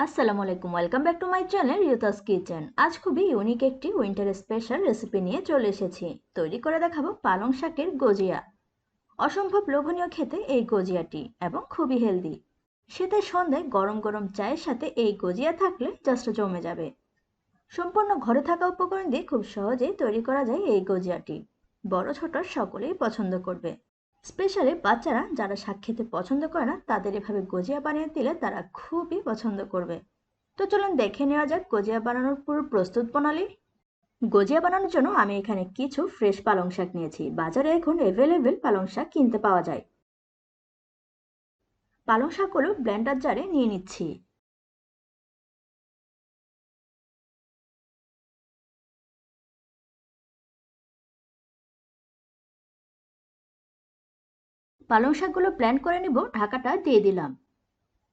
আসসালামু আলাইকুম, welcome back to my channel ইউতাস কিচেন। আজ খুবই ইউনিক একটি উইন্টার স্পেশাল রেসিপি নিয়ে চলে এসেছি। তৈরি করে দেখাবো পালং শাকের গজিয়া। অসম্ভব লোভনীয় খেতে এই গজিয়াটি এবং খুবই হেলদি। শীতের সন্ধ্যায় গরম গরম চায়ের সাথে এই গজিয়া থাকলে জাস্ট জমে যাবে। সম্পূর্ণ ঘরে থাকা উপকরণ দিয়ে খুব সহজেই তৈরি করা যায় এই গজিয়াটি। বড় ছোট সকলেই পছন্দ করবে। স্পেশালি বাচ্চারা যারা শাক খেতে পছন্দ করে না তাদের এভাবে গজিয়া বানিয়ে দিলে তারা খুবই পছন্দ করবে। তো চলুন দেখে নেওয়া যাক গজিয়া বানানোর পুরো প্রস্তুত প্রণালী। গজিয়া বানানোর জন্য আমি এখানে কিছু ফ্রেশ পালং শাক নিয়েছি। বাজারে এখন অ্যাভেলেবেল পালং শাক কিনতে পাওয়া যায়। পালং শাকগুলো ব্লেন্ডার জারে নিয়ে নিচ্ছি। পালং শাকগুলো ব্লেন্ড করে নিব, ঢাকাটা দিয়ে দিলাম।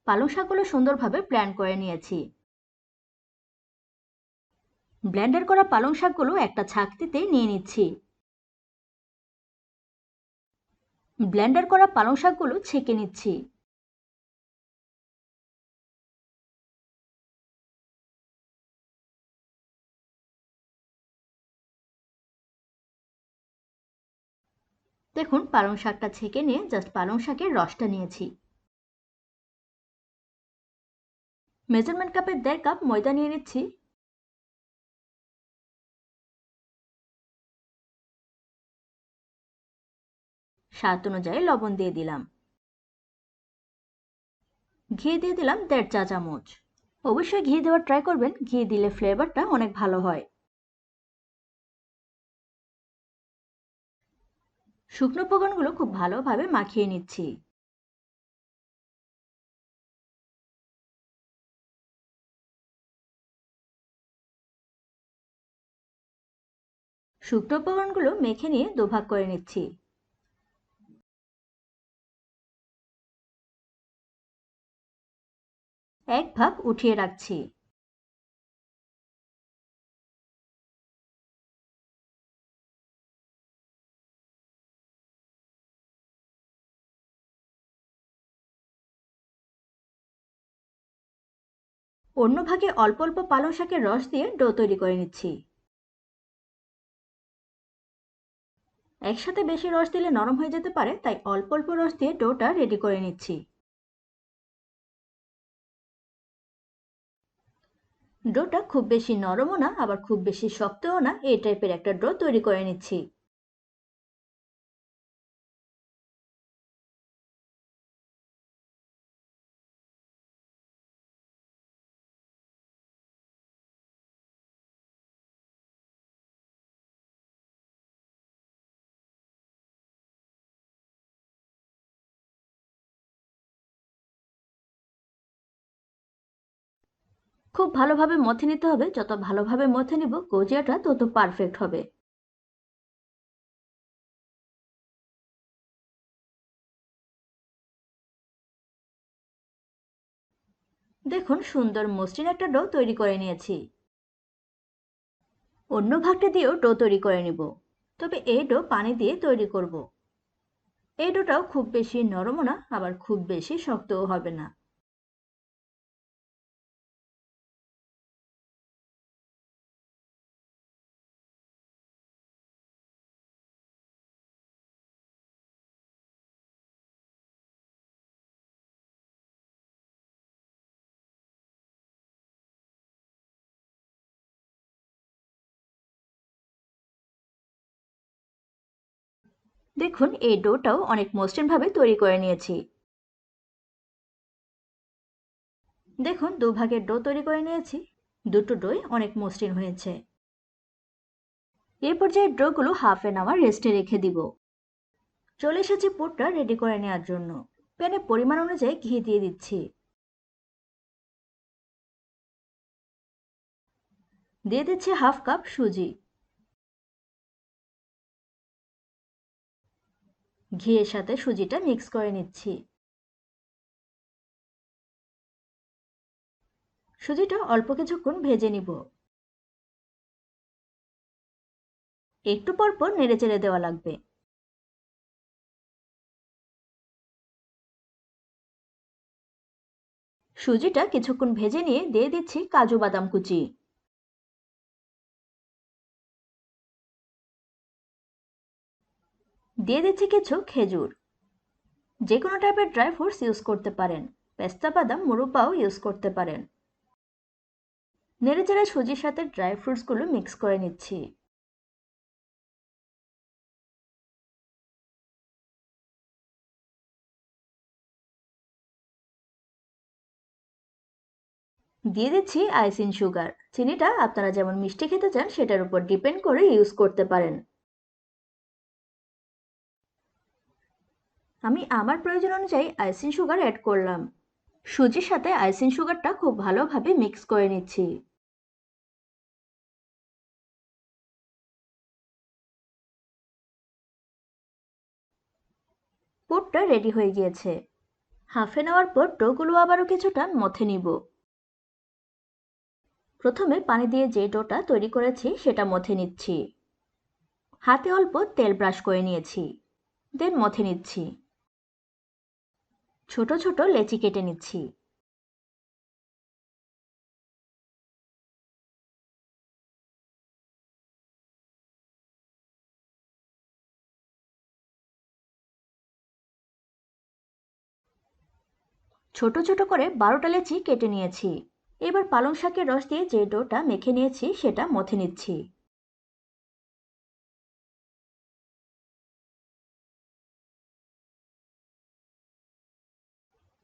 পালং শাকগুলো সুন্দরভাবে ব্লেন্ড করে নিয়েছি। ব্লেন্ডার করা পালং শাকগুলো একটা ছাঁকনিতে নিয়ে নিচ্ছি। ব্লেন্ডার করা পালং শাকগুলো ছেঁকে নিচ্ছি। দেখুন পালং শাকটা ছেঁকে নিয়ে জাস্ট পালং শাকের রসটা নিয়েছি। মেজারমেন্ট কাপের 1.5 কাপ ময়দা নিয়ে নিচ্ছি। স্বাদ অনুযায়ী লবণ দিয়ে দিলাম। ঘি দিয়ে দিলাম 1.5 চা চামচ। অবশ্যই ঘি দেওয়ার ট্রাই করবেন, ঘি দিলে ফ্লেভারটা অনেক ভালো হয়। শুকনো উপকরণগুলো খুব ভালোভাবে মাখিয়ে নিচ্ছি। শুকনো উপকরণগুলো মেখে নিয়ে দুভাগ করে নিচ্ছি। এক ভাগ উঠিয়ে রাখছি। অন্য ভাগে অল্প অল্প পালং শাকের রস দিয়ে ডো তৈরি করে নিচ্ছি। একসাথে বেশি রস দিলে নরম হয়ে যেতে পারে, তাই অল্প অল্প রস দিয়ে ডোটা রেডি করে নিচ্ছি। ডোটা খুব বেশি নরমও না আবার খুব বেশি শক্তও না, এই টাইপের একটা ডো তৈরি করে নিচ্ছি। খুব ভালোভাবে মথে নিতে হবে, যত ভালোভাবে মথে নিব গজিয়াটা তত পারফেক্ট হবে। দেখুন সুন্দর মসৃণ একটা ডো তৈরি করে নিয়েছি। অন্য ভাগটা দিয়েও ডো তৈরি করে নিব, তবে এই ডো পানি দিয়ে তৈরি করব। এই ডোটাও খুব বেশি নরমও না আবার খুব বেশি শক্তও হবে না। দেখুন এই ডোটাও অনেক মসৃণভাবে তৈরি করে নিয়েছি। দেখুন দুভাগের ডো তৈরি করে নিয়েছি, দুটো ডোই অনেক মসৃণ হয়েছে। এই পর্যায়ে ডোগুলো হাফ অ্যান আওয়ার রেস্টে রেখে দিব। চলে এসেছি পুরটা রেডি করে নেওয়ার জন্য। প্যানে পরিমাণ অনুযায়ী ঘি দিয়ে দিচ্ছি। দিয়ে দিচ্ছি হাফ কাপ সুজি। ঘিয়ের সাথে সুজিটা মিক্স করে নিচ্ছি। সুজিটা অল্প কিছুক্ষণ ভেজে নিব। একটু পর পর নেড়েচেড়ে দেওয়া লাগবে। সুজিটা কিছুক্ষণ ভেজে নিয়ে দিয়ে দিচ্ছি কাজু বাদাম কুচি। দিয়ে দিচ্ছি কিছু খেজুর। যে কোনো টাইপের ড্রাই ফ্রুটস ইউজ করতে পারেন, পেস্তা বাদাম মুরব্বাও ইউজ করতে পারেন। নেড়েচেড়ে সুজির সাথে ড্রাই ফ্রুটসগুলো মিক্স করে নিচ্ছি। দিয়ে দিচ্ছি আইসিং সুগার। চিনিটা আপনারা যেমন মিষ্টি খেতে চান সেটার উপর ডিপেন্ড করে ইউজ করতে পারেন। আমি আমার প্রয়োজন অনুযায়ী আইসিং সুগার অ্যাড করলাম। সুজির সাথে আইসিং সুগারটা খুব ভালোভাবে মিক্স করে নিচ্ছি। পুরটা রেডি হয়ে গিয়েছে। হাফ অ্যান আওয়ার পর ডোগুলো আবারও কিছুটা মথে নিব। প্রথমে পানি দিয়ে যে ডোটা তৈরি করেছি সেটা মথে নিচ্ছি। হাতে অল্প তেল ব্রাশ করে নিয়েছি, দেন মথে নিচ্ছি। ছোট ছোট লেচি কেটে নিচ্ছি। ছোট ছোট করে 12টা লেচি কেটে নিয়েছি। এবার পালং শাকের রস দিয়ে যে ডোটা মেখে নিয়েছি সেটা মথে নিচ্ছি।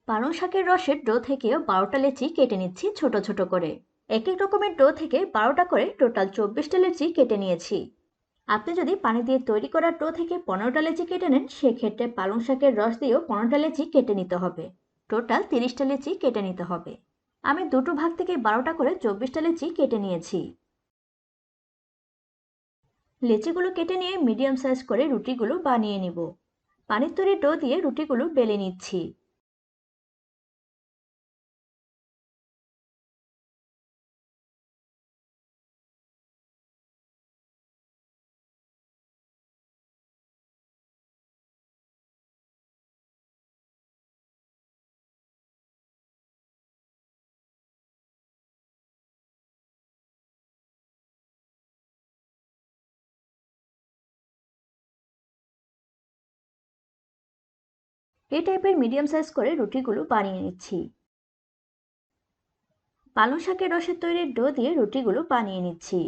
পালং শাকের রসের ডো থেকেও 12টা লেচি কেটে নিচ্ছি ছোট ছোট করে। এক এক রকমের ডো থেকে 12টা করে টোটাল 24টা লেচি কেটে নিয়েছি। আপনি যদি পানি দিয়ে তৈরি করা ডো থেকে 15টা লেচি কেটে নেন সেক্ষেত্রে পালং শাকের রস দিয়েও 15টা লেচি কেটে নিতে হবে। টোটাল 30টা লেচি কেটে নিতে হবে। আমি দুটো ভাগ থেকে 12টা করে 24টা লেচি কেটে নিয়েছি। লেচিগুলো কেটে নিয়ে মিডিয়াম সাইজ করে রুটিগুলো বানিয়ে নিব। পানির তৈরি ডো দিয়ে রুটিগুলো বেলে নিচ্ছি। এই টাইপের মিডিয়াম সাইজ করে রুটিগুলো বানিয়ে নিচ্ছি। পালং শাকের রসের তৈরি ডো দিয়ে রুটিগুলো বানিয়ে নিচ্ছি।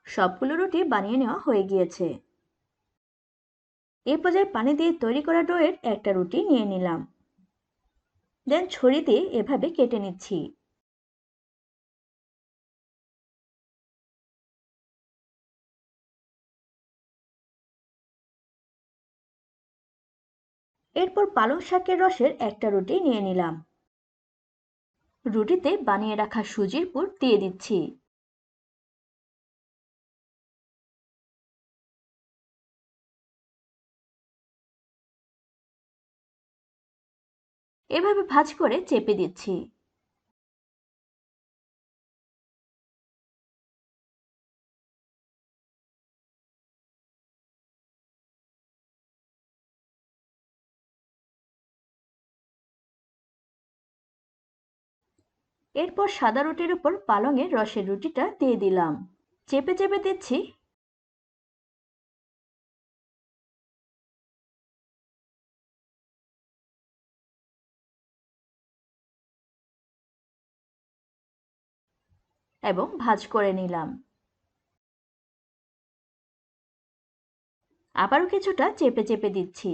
সবগুলো রুটি বানিয়ে নেওয়া হয়ে গিয়েছে। এই পর্যায়ে পানি দিয়ে তৈরি করা ডোয়ের একটা রুটি নিয়ে নিলাম, দেন ছুরি দিয়ে এভাবে কেটে নিচ্ছি। এরপর পালং শাকের রসের একটা রুটি নিয়ে নিলাম। রুটিতে বানিয়ে রাখা সুজির পুর দিয়ে দিচ্ছি। এভাবে ভাঁজ করে চেপে দিচ্ছি। এরপর সাদা রুটির উপর পালংয়ের রসের রুটিটা দিয়ে দিলাম। চেপে চেপে দিচ্ছি। এবং ভাঁজ করে নিলাম। আবারও কিছুটা চেপে চেপে দিচ্ছি।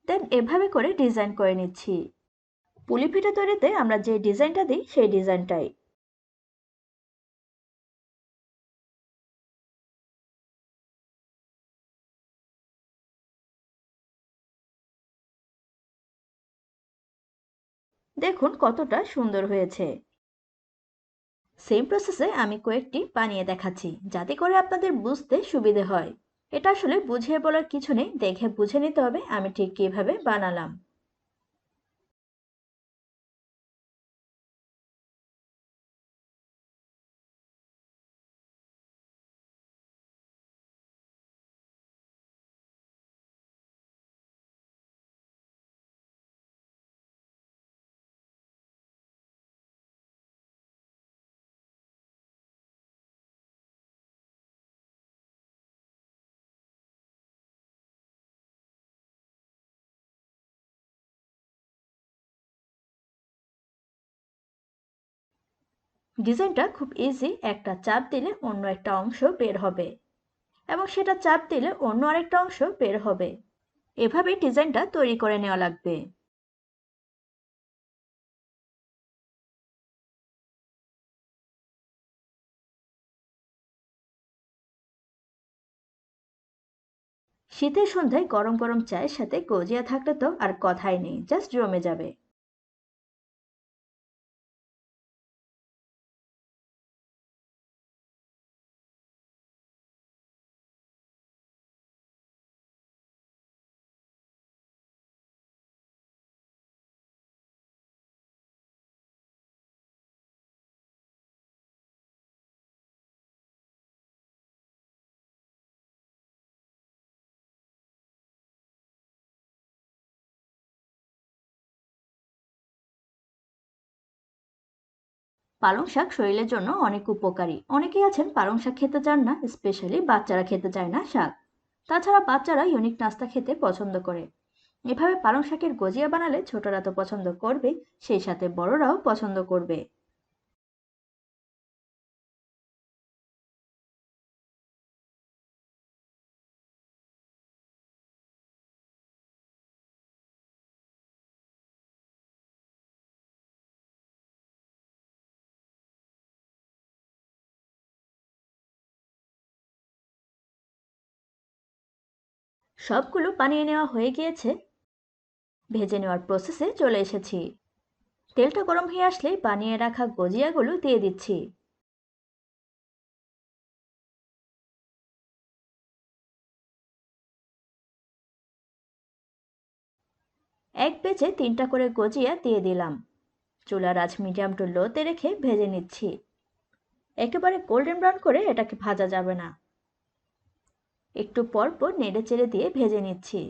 দেন এভাবে করে ডিজাইন করে নিচ্ছি। পুলি পিঠা তৈরিতে আমরা যে ডিজাইনটা দিই সেই ডিজাইনটাই। দেখুন কতটা সুন্দর হয়েছে। সেম প্রসেসে আমি কয়েকটি বানিয়ে দেখাচ্ছি যাতে করে আপনাদের বুঝতে সুবিধে হয়। এটা আসলে বুঝিয়ে বলার কিছু নেই, দেখে বুঝে নিতে হবে আমি ঠিক কিভাবে বানালাম। ডিজাইনটা খুব ইজি, একটা চাপ দিলে অন্য একটা অংশ বের হবে এবং সেটা চাপ দিলে অন্য আরেকটা অংশ বের হবে। এভাবে ডিজাইনটা তৈরি করে নেওয়া লাগবে। শীতের সন্ধ্যায় গরম গরম চায়ের সাথে গজিয়া থাকলে তো আর কথাই নেই, জাস্ট জমে যাবে। পালং শাক শরীরের জন্য অনেক উপকারী। অনেকেই আছেন পালং শাক খেতে চান না, স্পেশালি বাচ্চারা খেতে চায় না শাক। তাছাড়া বাচ্চারা ইউনিক নাস্তা খেতে পছন্দ করে। এভাবে পালং শাকের গজিয়া বানালে ছোটরা তো পছন্দ করবে, সেই সাথে বড়রাও পছন্দ করবে। সবগুলো বানিয়ে নেওয়া হয়ে গিয়েছে। ভেজে নেওয়ার প্রসেসে চলে এসেছি। তেলটা গরম হয়ে আসলেই বানিয়ে রাখা গজিয়াগুলো দিয়ে দিচ্ছি। এক বেচে 3টা করে গজিয়া দিয়ে দিলাম। চুলার আঁচ মিডিয়াম টু লোতে রেখে ভেজে নিচ্ছি। একেবারে গোল্ডেন ব্রাউন করে এটাকে ভাজা যাবে না, একটু পর পর নেড়ে চেড়ে দিয়ে ভেজে নিচ্ছি।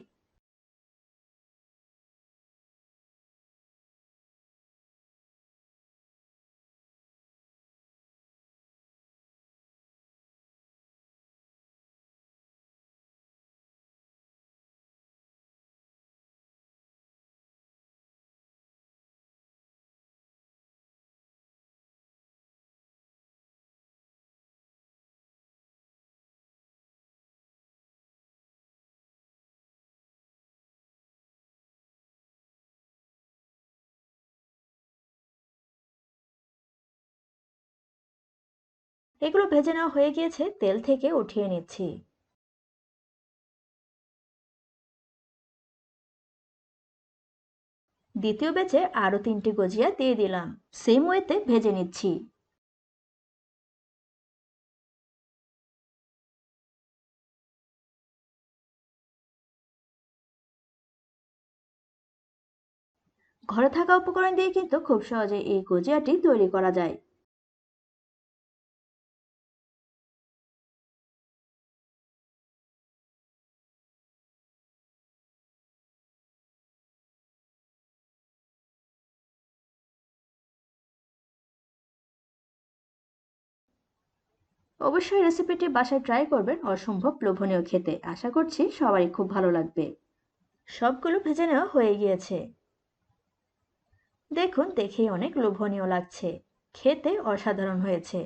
এগুলো ভেজে নেওয়া হয়ে গিয়েছে, তেল থেকে উঠিয়ে নিচ্ছি। দ্বিতীয় ব্যাচে আরো 3টি গজিয়া দিয়ে দিলাম। সেম ওয়েতে ভেজে নিচ্ছি। ঘরে থাকা উপকরণ দিয়ে কিন্তু খুব সহজে এই গজিয়াটি তৈরি করা যায়। অবশ্যই রেসিপিটি বাসায় ট্রাই করবেন, অসম্ভব লোভনীয় খেতে। আশা করছি সবারই খুব ভালো লাগবে। সবগুলো ভেজে নেওয়া হয়ে গিয়েছে। দেখুন, দেখেই অনেক লোভনীয় লাগছে, খেতে অসাধারণ হয়েছে।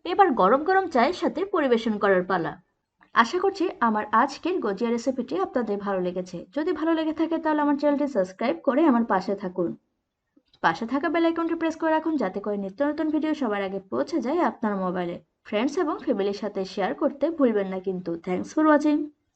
এবার গরম গরম চায়ের সাথে পরিবেশন করার পালা। আশা করছি আমার আজকের গজিয়া রেসিপিটি আপনাদের ভালো লেগেছে। যদি ভালো লেগে থাকে তাহলে আমার চ্যানেলটি সাবস্ক্রাইব করে আমার পাশে থাকুন। পাশে থাকা বেল আইকনটি প্রেস করে রাখুন যাতে করে নিত্য নতুন ভিডিও সবার আগে পৌঁছে যায় আপনার মোবাইলে। ফ্রেন্ডস এবং ফ্যামিলির সাথে শেয়ার করতে ভুলবেন না কিন্তু। Thanks for watching.